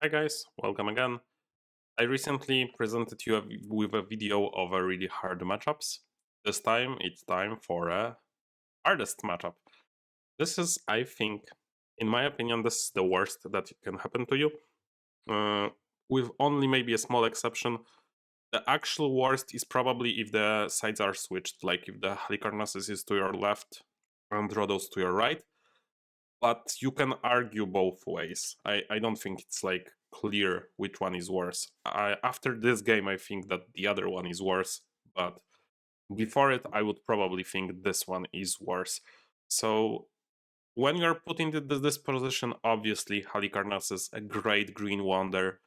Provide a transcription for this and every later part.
Hi guys, welcome again. I recently presented you with a video of a really hard matchups. This time it's time for a hardest matchup. This is, I think, in my opinion, this is the worst that can happen to you. With only maybe a small exception. The actual worst is probably if the sides are switched, like if the Halikarnassos is to your left and Rhodos to your right. But you can argue both ways. I don't think it's like clear which one is worse. After this game, I think that the other one is worse, but before it, I would probably think this one is worse. So when you're put into this position, obviously Halikarnassos is a great green wonder.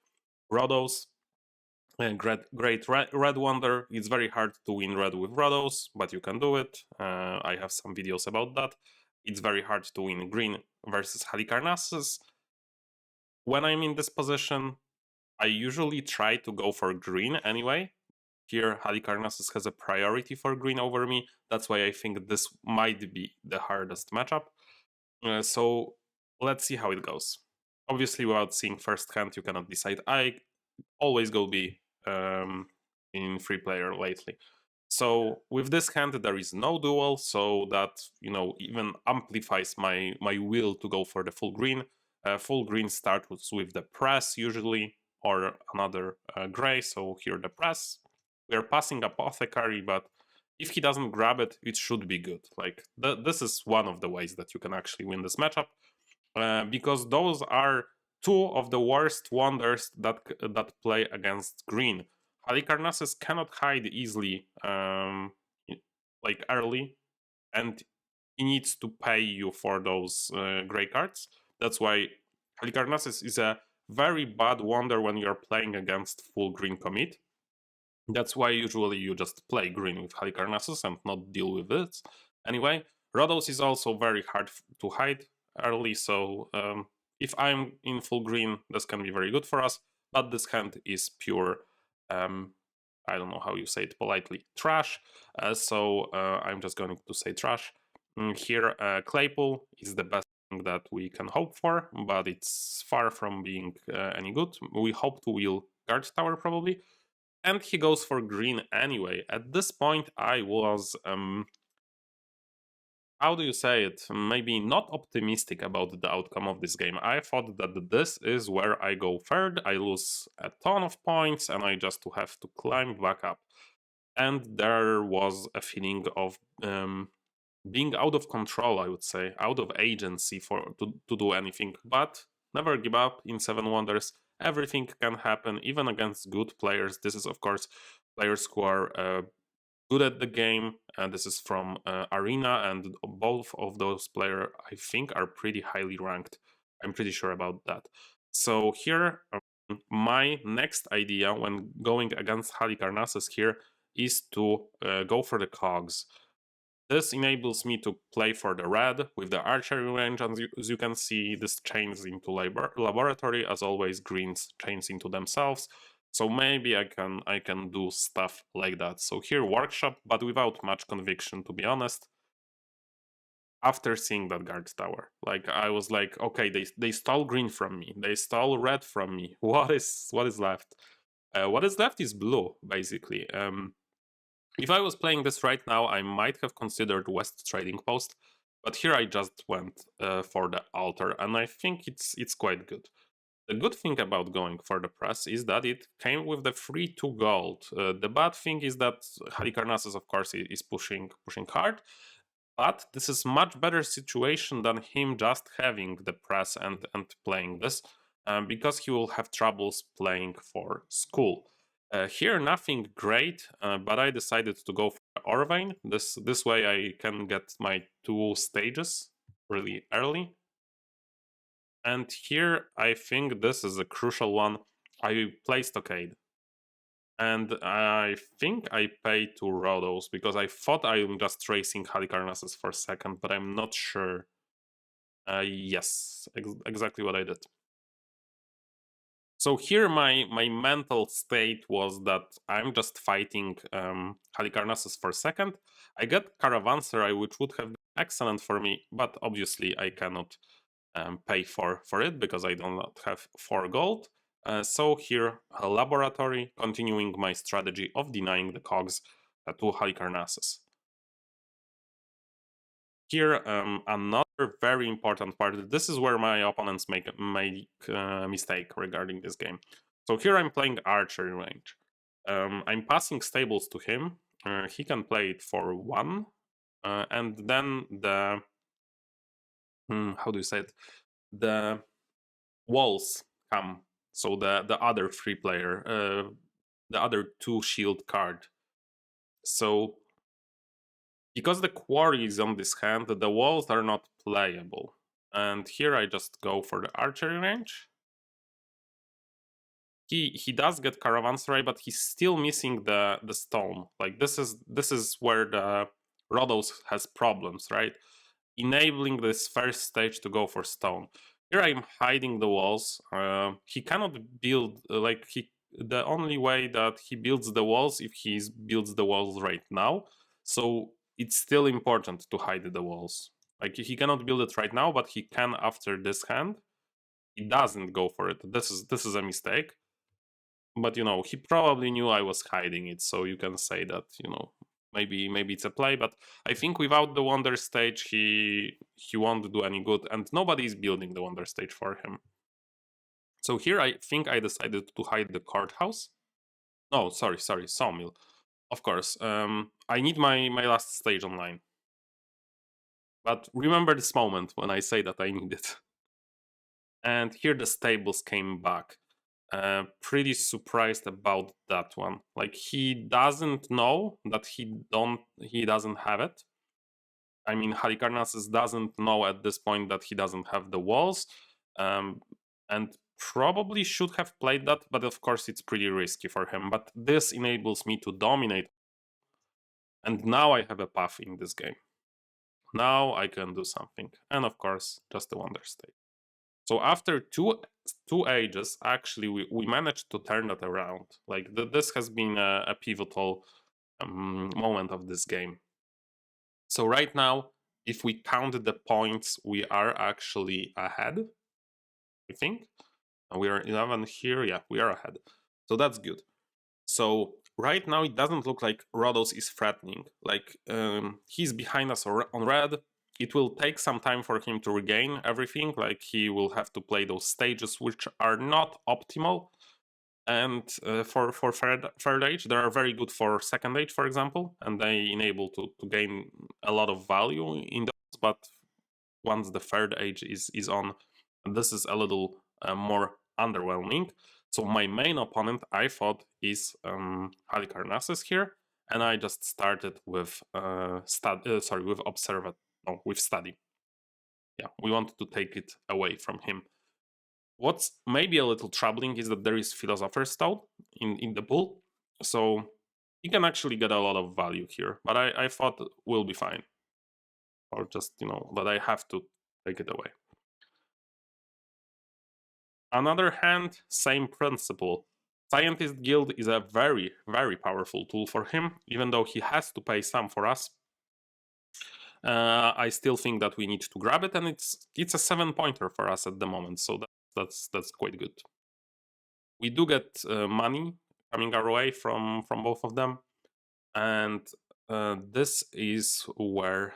Rhodos, a great red wonder. It's very hard to win red with Rhodos, but you can do it. I have some videos about that. It's very hard to win green versus Halikarnassos. When I'm in this position, I usually try to go for green anyway. Here, Halikarnassos has a priority for green over me. That's why I think this might be the hardest matchup. So let's see how it goes. Obviously, without seeing firsthand, you cannot decide. I always go B in free player lately. So with this hand, there is no duel, so that even amplifies my will to go for the full green. Full green starts with the press usually, or another gray. So here the press. We are passing apothecary, but if he doesn't grab it, it should be good. Like this is one of the ways that you can actually win this matchup, because those are two of the worst wonders that play against green. Halikarnassos cannot hide easily, like early, and he needs to pay you for those gray cards. That's why Halikarnassos is a very bad wonder when you're playing against full green commit. That's why usually you just play green with Halikarnassos and not deal with it. Anyway, Rhodos is also very hard to hide early, so if I'm in full green, this can be very good for us, but this hand is pure, I don't know how you say it politely, trash, so I'm just going to say trash. Here, Claypool is the best thing that we can hope for, but it's far from being any good. We hope to wheel Guard Tower probably, and he goes for green anyway. At this point, I was how do you say it? Maybe not optimistic about the outcome of this game. I thought that this is where I go third, I lose a ton of points, and I just have to climb back up. And there was a feeling of being out of control, I would say, out of agency to do anything. But never give up in Seven Wonders. Everything can happen, even against good players. This is, of course, players who are good at the game, and this is from Arena, and both of those players, I think, are pretty highly ranked. I'm pretty sure about that. So here, my next idea when going against Halikarnassos here is to go for the cogs. This enables me to play for the red with the archery range, as you can see, this chains into laboratory, as always, greens chains into themselves. So maybe I can do stuff like that. So here workshop, but without much conviction, to be honest. After seeing that guard tower, like I was like, okay, they stole green from me, they stole red from me. What is left? What is left is blue, basically. If I was playing this right now, I might have considered West Trading Post, but here I just went for the altar, and I think it's quite good. The good thing about going for the press is that it came with the free 2 gold. The bad thing is that Halikarnassos, of course, is pushing hard, but this is much better situation than him just having the press and playing this, because he will have troubles playing for school. Here, nothing great, but I decided to go for Orvane. This way I can get my 2 stages really early. And here, I think this is a crucial one. I play Stockade. And I think I paid to Rhodos, because I thought I'm just tracing Halikarnassos for a second, but I'm not sure. Yes, exactly what I did. So here my mental state was that I'm just fighting Halikarnassos for a second. I get Caravanserai, which would have been excellent for me, but obviously I cannot pay for it because I do not have 4 gold. So here, a laboratory, continuing my strategy of denying the cogs to Halikarnassos. Here, another very important part. This is where my opponents make a mistake regarding this game. So here I'm playing archery range. I'm passing stables to him. He can play it for 1, and then the how do you say it? The walls come. So the other 3 player, the other 2 shield card. So because the quarry is on this hand, the walls are not playable. And here I just go for the archery range. He does get caravanserai, but he's still missing the stone. Like this is where the Rhodos has problems, right? Enabling this first stage to go for stone. Here I'm hiding the walls. He cannot build the only way that he builds the walls if he builds the walls right now. So it's still important to hide the walls. Like he cannot build it right now, but he can after this hand. He doesn't go for it. This is a mistake. But he probably knew I was hiding it, so you can say that maybe it's a play. But I think without the wonder stage, he won't do any good, and nobody is building the wonder stage for him. So here I think I decided to hide the courthouse. No, sorry, sawmill. Of course, I need my last stage online. But remember this moment when I say that I need it. And here the stables came back. Pretty surprised about that one. Like he doesn't know that he doesn't have it. I mean, Halikarnassos doesn't know at this point that he doesn't have the walls, and probably should have played that, but of course it's pretty risky for him. But this enables me to dominate, and now I have a path in this game. Now I can do something, and of course just a wonder state. So after two ages, actually, we managed to turn that around. Like this has been a pivotal moment of this game. So right now, if we count the points, we are actually ahead. I think we are 11 here. Yeah, we are ahead. So that's good. So right now, it doesn't look like Rhodos is threatening. Like he's behind us on red. It will take some time for him to regain everything. Like he will have to play those stages which are not optimal. And for third age, they are very good for second age, for example, and they enable to gain a lot of value in those. But once the third age is on, this is a little more underwhelming. So my main opponent, I thought, is Halikarnassos here, and I just started with with study. Yeah, we wanted to take it away from him. What's maybe a little troubling is that there is Philosopher's Stone in the pool, so you can actually get a lot of value here. But I thought we'll be fine, or just but I have to take it away. Another hand, same principle. Scientist Guild is a very, very powerful tool for him, even though he has to pay some for us. I still think that we need to grab it, and it's a 7-pointer for us at the moment, so that's quite good. We do get money coming our way from both of them, and this is where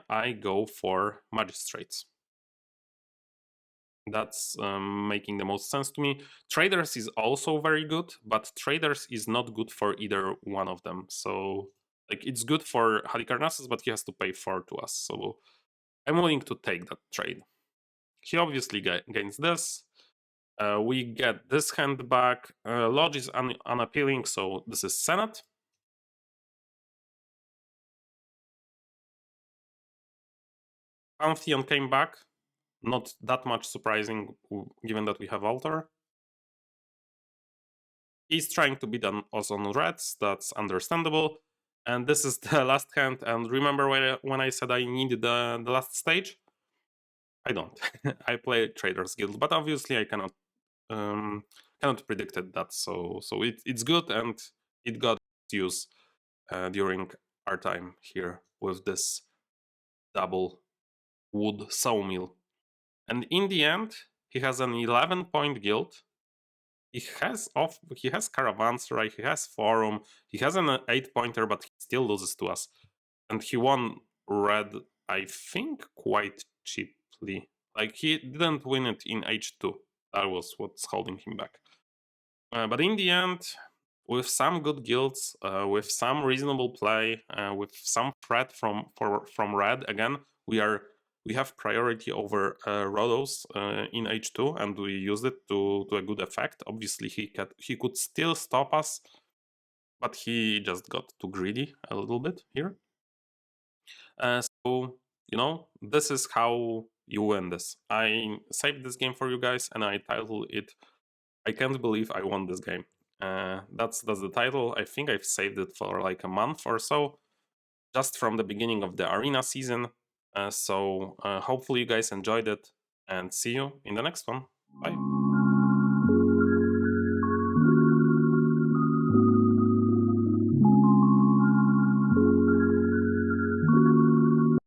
I go for magistrates. That's making the most sense to me. Traders is also very good, but traders is not good for either one of them. So like it's good for Halikarnassos, but he has to pay 4 to us. So I'm willing to take that trade. He obviously gains this. We get this hand back. Lodge is unappealing, so this is Senate. Pantheon came back. Not that much surprising, given that we have Altar. He's trying to beat us on reds, that's understandable. And this is the last hand, and remember when I said I needed the last stage? I don't. I play Traders Guild, but obviously I cannot predicted that, so it's good, and it got use during our time here with this double wood sawmill. And in the end, he has an 11-point guild, he has Caravanserai, he has Forum, he has an 8-pointer, but he still loses to us. And he won red, I think, quite cheaply. Like, he didn't win it in H2. That was what's holding him back. But in the end, with some good guilds, with some reasonable play, with some threat from red, again, we have priority over Rhodos in H2, and we used it to a good effect. Obviously, he could still stop us, but he just got too greedy a little bit here. So, you know, this is how you win this. I saved this game for you guys, and I titled it "I Can't Believe I Won This Game." That's the title. I think I've saved it for like a month or so, just from the beginning of the arena season. So hopefully you guys enjoyed it, and see you in the next one. Bye.